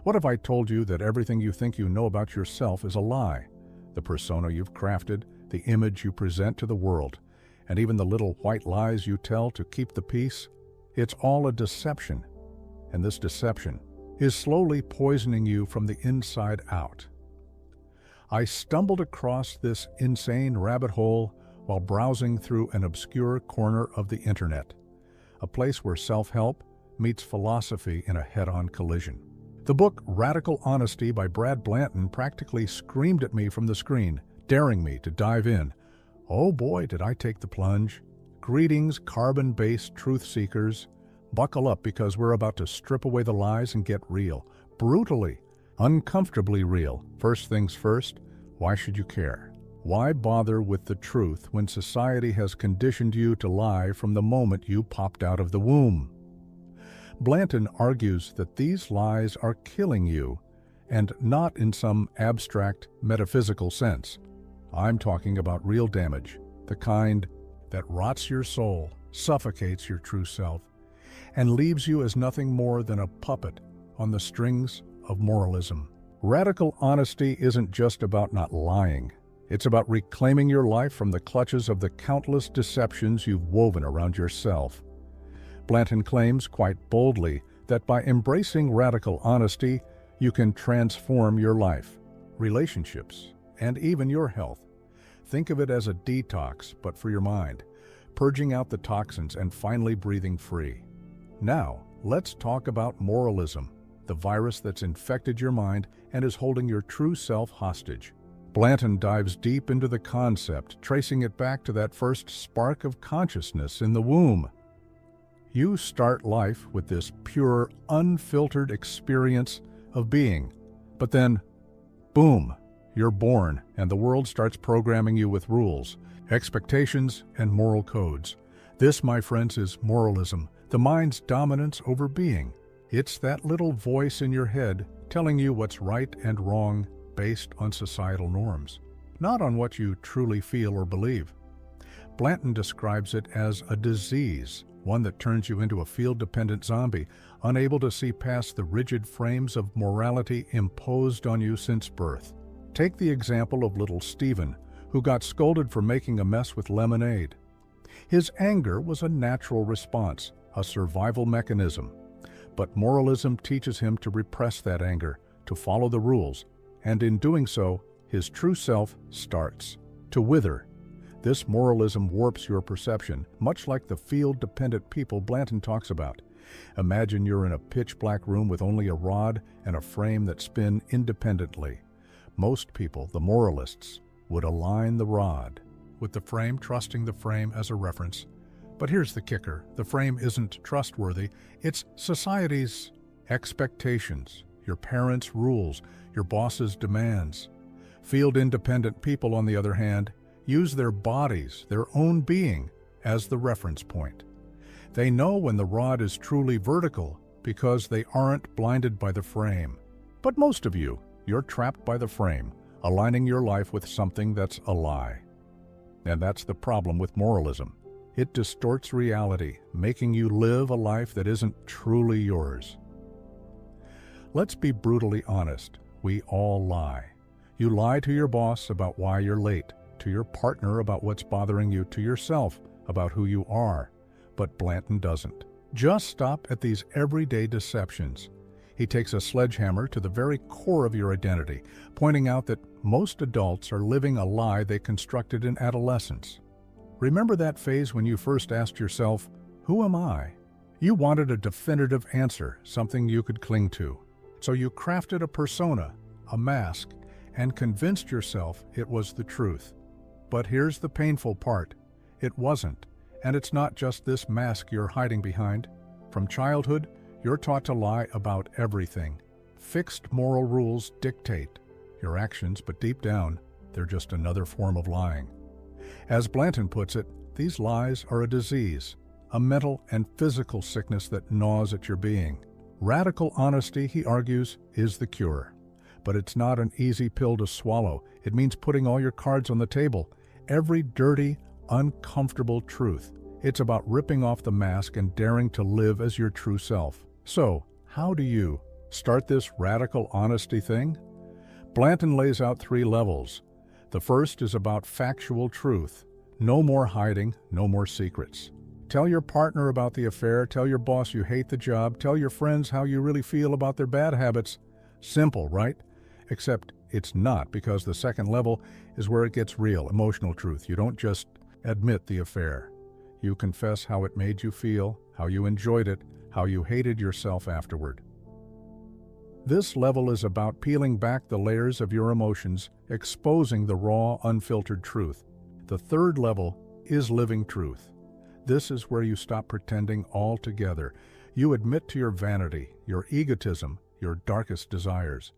What if I told you that everything you think you know about yourself is a lie? The persona you've crafted, the image you present to the world, and even the little white lies you tell to keep the peace, it's all a deception. And this deception is slowly poisoning you from the inside out. I stumbled across this insane rabbit hole while browsing through an obscure corner of the internet, a place where self-help meets philosophy in a head-on collision. The book Radical Honesty by Brad Blanton practically screamed at me from the screen, daring me to dive in. Oh boy, did I take the plunge. Greetings, carbon-based truth seekers. Buckle up because we're about to strip away the lies and get real. Brutally, uncomfortably real. First things first, why should you care? Why bother with the truth when society has conditioned you to lie from the moment you popped out of the womb? Blanton argues that these lies are killing you, and not in some abstract metaphysical sense. I'm talking about real damage, the kind that rots your soul, suffocates your true self, and leaves you as nothing more than a puppet on the strings of moralism. Radical honesty isn't just about not lying. It's about reclaiming your life from the clutches of the countless deceptions you've woven around yourself. Blanton claims quite boldly that by embracing radical honesty, you can transform your life, relationships, and even your health. Think of it as a detox, but for your mind, purging out the toxins and finally breathing free. Now, let's talk about moralism, the virus that's infected your mind and is holding your true self hostage. Blanton dives deep into the concept, tracing it back to that first spark of consciousness in the womb. You start life with this pure, unfiltered experience of being, but then, boom, you're born, and the world starts programming you with rules, expectations, and moral codes. This, my friends, is moralism, the mind's dominance over being. It's that little voice in your head telling you what's right and wrong based on societal norms, not on what you truly feel or believe. Blanton describes it as a disease, one that turns you into a field-dependent zombie, unable to see past the rigid frames of morality imposed on you since birth. Take the example of little Stephen, who got scolded for making a mess with lemonade. His anger was a natural response, a survival mechanism. But moralism teaches him to repress that anger, to follow the rules, and in doing so, his true self starts to wither. This moralism warps your perception, much like the field-dependent people Blanton talks about. Imagine you're in a pitch-black room with only a rod and a frame that spin independently. Most people, the moralists, would align the rod with the frame, trusting the frame as a reference. But here's the kicker. The frame isn't trustworthy. It's society's expectations, your parents' rules, your boss's demands. Field-independent people, on the other hand, use their bodies, their own being, as the reference point. They know when the rod is truly vertical because they aren't blinded by the frame. But most of you, you're trapped by the frame, aligning your life with something that's a lie. And that's the problem with moralism. It distorts reality, making you live a life that isn't truly yours. Let's be brutally honest. We all lie. You lie to your boss about why you're late, to your partner about what's bothering you, to yourself about who you are. But Blanton doesn't. Just stop at these everyday deceptions. He takes a sledgehammer to the very core of your identity, pointing out that most adults are living a lie they constructed in adolescence. Remember that phase when you first asked yourself, "Who am I?" You wanted a definitive answer, something you could cling to. So you crafted a persona, a mask, and convinced yourself it was the truth. But here's the painful part. It wasn't. And it's not just this mask you're hiding behind. From childhood, you're taught to lie about everything. Fixed moral rules dictate your actions, but deep down, they're just another form of lying. As Blanton puts it, these lies are a disease, a mental and physical sickness that gnaws at your being. Radical honesty, he argues, is the cure. But it's not an easy pill to swallow. It means putting all your cards on the table. Every dirty, uncomfortable truth. It's about ripping off the mask and daring to live as your true self. So, how do you Start this radical honesty thing? Blanton lays out 3 levels. The first is about factual truth. No more hiding, no more secrets. Tell your partner about the affair, tell your boss you hate the job, tell your friends how you really feel about their bad habits. Simple, right? Except it's not, because the second level is where it gets real, emotional truth. You don't just admit the affair. You confess how it made you feel, how you enjoyed it, how you hated yourself afterward. This level is about peeling back the layers of your emotions, exposing the raw, unfiltered truth. The third level is living truth. This is where you stop pretending altogether. You admit to your vanity, your egotism, your darkest desires.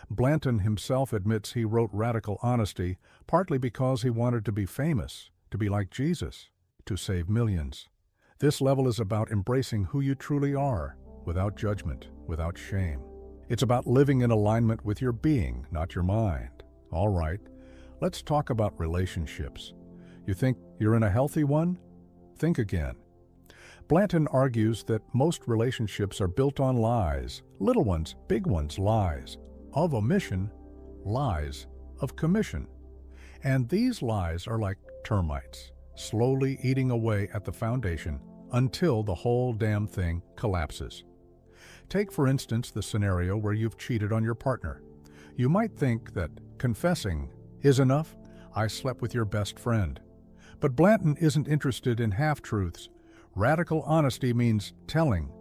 Blanton himself admits he wrote Radical Honesty partly because he wanted to be famous, to be like Jesus, to save millions. This level is about embracing who you truly are, without judgment, without shame. It's about living in alignment with your being, not your mind. All right, let's talk about relationships. You think you're in a healthy one? Think again. Blanton argues that most relationships are built on lies. Little ones, big ones, lies. Of omission, lies of commission. And these lies are like termites, slowly eating away at the foundation until the whole damn thing collapses. Take, for instance, the scenario where you've cheated on your partner. You might think that confessing is enough. I slept with your best friend. But Blanton isn't interested in half-truths. Radical honesty means telling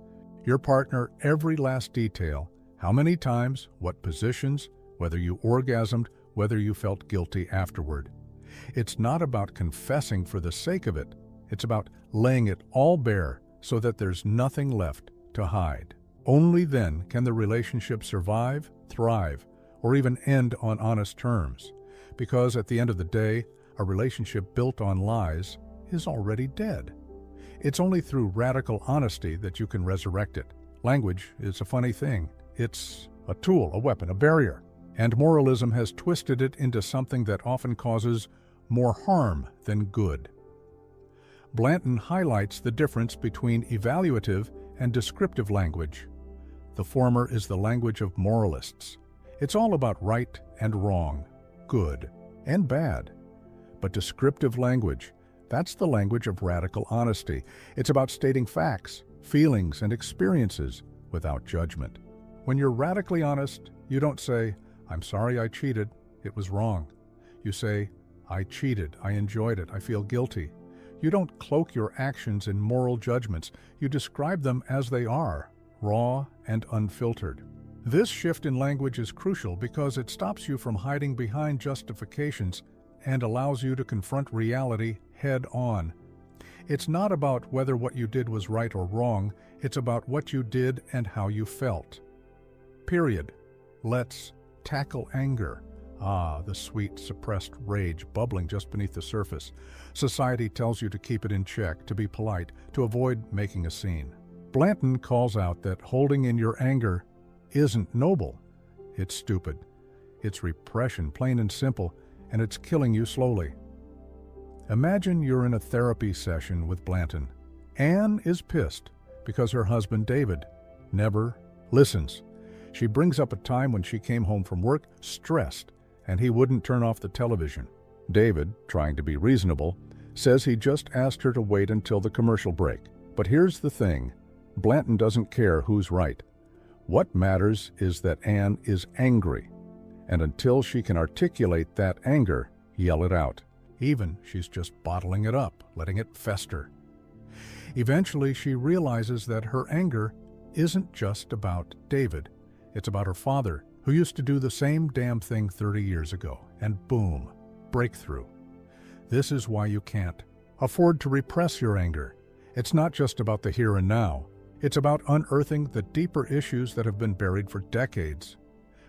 your partner every last detail, how many times, what positions, whether you orgasmed, whether you felt guilty afterward. It's not about confessing for the sake of it. It's about laying it all bare so that there's nothing left to hide. Only then can the relationship survive, thrive, or even end on honest terms. Because at the end of the day, a relationship built on lies is already dead. It's only through radical honesty that you can resurrect it. Language is a funny thing. It's a tool, a weapon, a barrier. And moralism has twisted it into something that often causes more harm than good. Blanton highlights the difference between evaluative and descriptive language. The former is the language of moralists. It's all about right and wrong, good and bad. But descriptive language, that's the language of radical honesty. It's about stating facts, feelings, and experiences without judgment. When you're radically honest, you don't say, "I'm sorry I cheated, it was wrong." You say, "I cheated, I enjoyed it, I feel guilty." You don't cloak your actions in moral judgments. You describe them as they are, raw and unfiltered. This shift in language is crucial because it stops you from hiding behind justifications and allows you to confront reality head-on. It's not about whether what you did was right or wrong, it's about what you did and how you felt. Period. Let's tackle anger. The sweet, suppressed rage bubbling just beneath the surface. Society tells you to keep it in check, to be polite, to avoid making a scene. Blanton calls out that holding in your anger isn't noble. It's stupid. It's repression, plain and simple, and it's killing you slowly. Imagine you're in a therapy session with Blanton. Anne is pissed because her husband, David, never listens. She brings up a time when she came home from work stressed and he wouldn't turn off the television. David, trying to be reasonable, says he just asked her to wait until the commercial break. But here's the thing, Blanton doesn't care who's right. What matters is that Anne is angry, and until she can articulate that anger, yell it out. Even she's just bottling it up, letting it fester. Eventually, she realizes that her anger isn't just about David. It's about her father, who used to do the same damn thing 30 years ago. And boom, breakthrough. This is why you can't afford to repress your anger. It's not just about the here and now. It's about unearthing the deeper issues that have been buried for decades.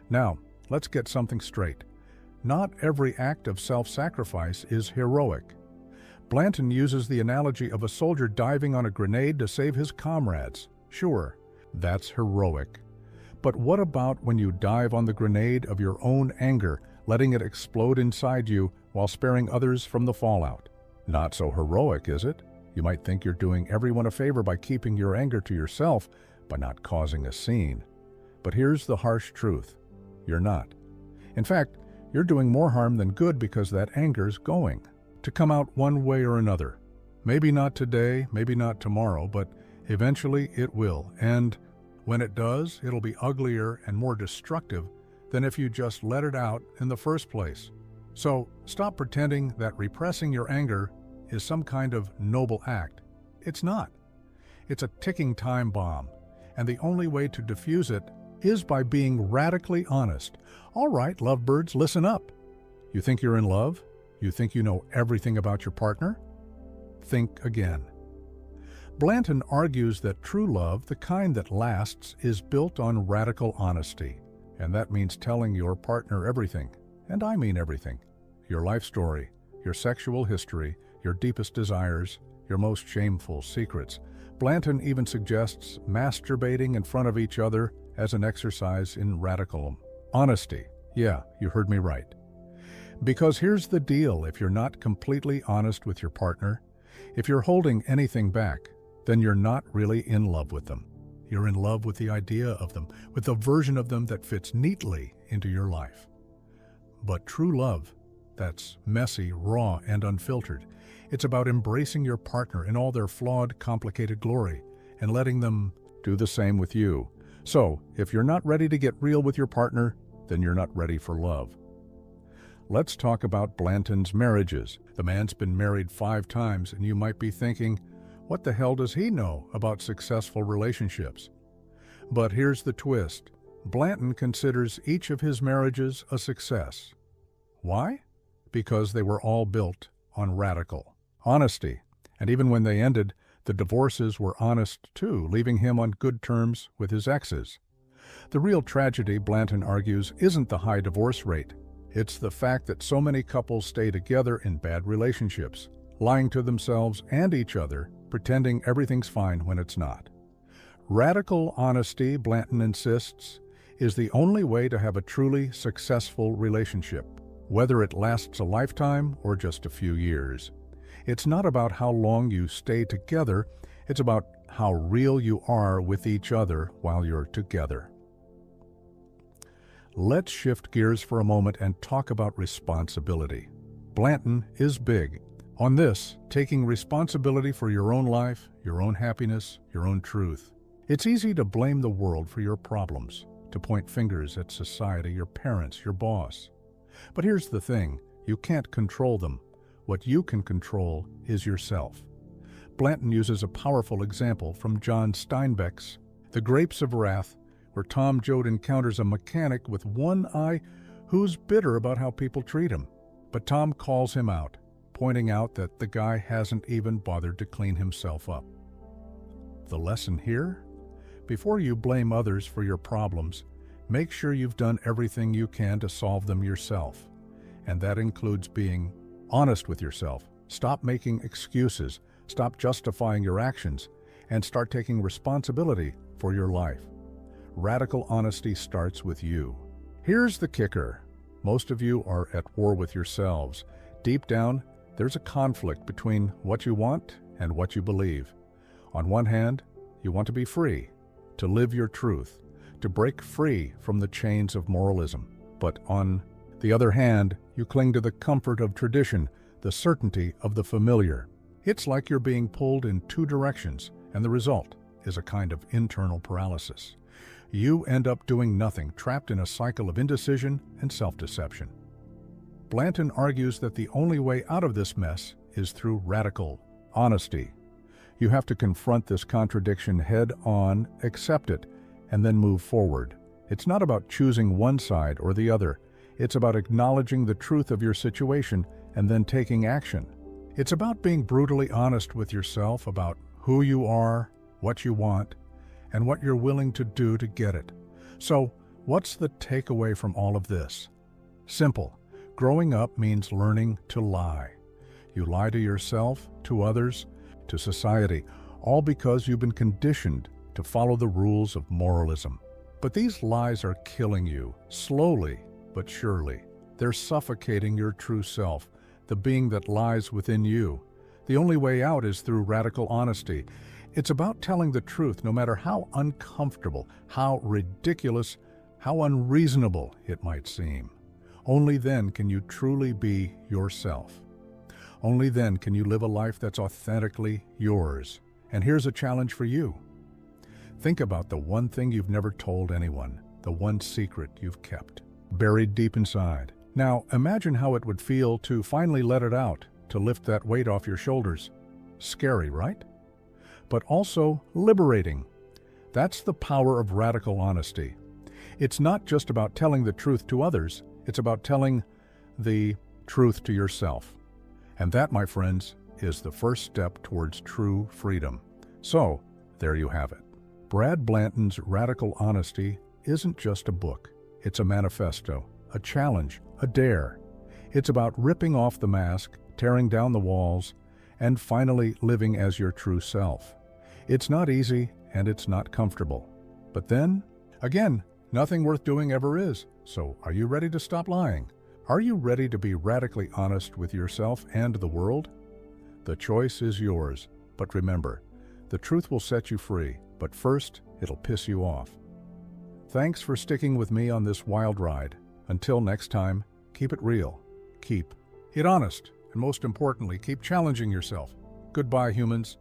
Now, let's get something straight. Not every act of self-sacrifice is heroic. Blanton uses the analogy of a soldier diving on a grenade to save his comrades. Sure, that's heroic. But what about when you dive on the grenade of your own anger, letting it explode inside you while sparing others from the fallout? Not so heroic, is it? You might think you're doing everyone a favor by keeping your anger to yourself, by not causing a scene. But here's the harsh truth. You're not. In fact, you're doing more harm than good because that anger's going to come out one way or another. Maybe not today, maybe not tomorrow, but eventually it will. And when it does, it'll be uglier and more destructive than if you just let it out in the first place. So stop pretending that repressing your anger is some kind of noble act. It's not. It's a ticking time bomb, and the only way to diffuse it is by being radically honest. All right, lovebirds, listen up. You think you're in love? You think you know everything about your partner? Think again. Blanton argues that true love, the kind that lasts, is built on radical honesty. And that means telling your partner everything, and I mean everything. Your life story, your sexual history, your deepest desires, your most shameful secrets. Blanton even suggests masturbating in front of each other as an exercise in radical honesty. Yeah, you heard me right. Because here's the deal, if you're not completely honest with your partner, if you're holding anything back, then you're not really in love with them. You're in love with the idea of them, with the version of them that fits neatly into your life. But true love, that's messy, raw, and unfiltered. It's about embracing your partner in all their flawed, complicated glory and letting them do the same with you. So, if you're not ready to get real with your partner, then you're not ready for love. Let's talk about Blanton's marriages. The man's been married 5 times, and you might be thinking, what the hell does he know about successful relationships? But here's the twist. Blanton considers each of his marriages a success. Why? Because they were all built on radical honesty. And even when they ended, the divorces were honest too, leaving him on good terms with his exes. The real tragedy, Blanton argues, isn't the high divorce rate. It's the fact that so many couples stay together in bad relationships, lying to themselves and each other, pretending everything's fine when it's not. Radical honesty, Blanton insists, is the only way to have a truly successful relationship, whether it lasts a lifetime or just a few years. It's not about how long you stay together, it's about how real you are with each other while you're together. Let's shift gears for a moment and talk about responsibility. Blanton is big on this, taking responsibility for your own life, your own happiness, your own truth. It's easy to blame the world for your problems, to point fingers at society, your parents, your boss. But here's the thing, you can't control them. What you can control is yourself. Blanton uses a powerful example from John Steinbeck's The Grapes of Wrath, where Tom Joad encounters a mechanic with one eye who's bitter about how people treat him. But Tom calls him out, pointing out that the guy hasn't even bothered to clean himself up. The lesson here? Before you blame others for your problems, make sure you've done everything you can to solve them yourself. And that includes being honest with yourself. Stop making excuses, stop justifying your actions, and start taking responsibility for your life. Radical honesty starts with you. Here's the kicker. Most of you are at war with yourselves. Deep down, there's a conflict between what you want and what you believe. On one hand, you want to be free, to live your truth, to break free from the chains of moralism. But on the other hand, you cling to the comfort of tradition, the certainty of the familiar. It's like you're being pulled in 2 directions, and the result is a kind of internal paralysis. You end up doing nothing, trapped in a cycle of indecision and self-deception. Blanton argues that the only way out of this mess is through radical honesty. You have to confront this contradiction head-on, accept it, and then move forward. It's not about choosing one side or the other. It's about acknowledging the truth of your situation and then taking action. It's about being brutally honest with yourself about who you are, what you want, and what you're willing to do to get it. So, what's the takeaway from all of this? Simple. Growing up means learning to lie. You lie to yourself, to others, to society, all because you've been conditioned to follow the rules of moralism. But these lies are killing you, slowly but surely. They're suffocating your true self, the being that lies within you. The only way out is through radical honesty. It's about telling the truth no matter how uncomfortable, how ridiculous, how unreasonable it might seem. Only then can you truly be yourself. Only then can you live a life that's authentically yours. And here's a challenge for you. Think about the one thing you've never told anyone, the one secret you've kept, buried deep inside. Now, imagine how it would feel to finally let it out, to lift that weight off your shoulders. Scary, right? But also liberating. That's the power of radical honesty. It's not just about telling the truth to others, it's about telling the truth to yourself. And that, my friends, is the first step towards true freedom. So, there you have it. Brad Blanton's Radical Honesty isn't just a book. It's a manifesto, a challenge, a dare. It's about ripping off the mask, tearing down the walls, and finally living as your true self. It's not easy and it's not comfortable. But then, again, nothing worth doing ever is. So are you ready to stop lying? Are you ready to be radically honest with yourself and the world? The choice is yours. But remember, the truth will set you free, but first, it'll piss you off. Thanks for sticking with me on this wild ride. Until next time, keep it real, keep it honest, and most importantly, keep challenging yourself. Goodbye, humans.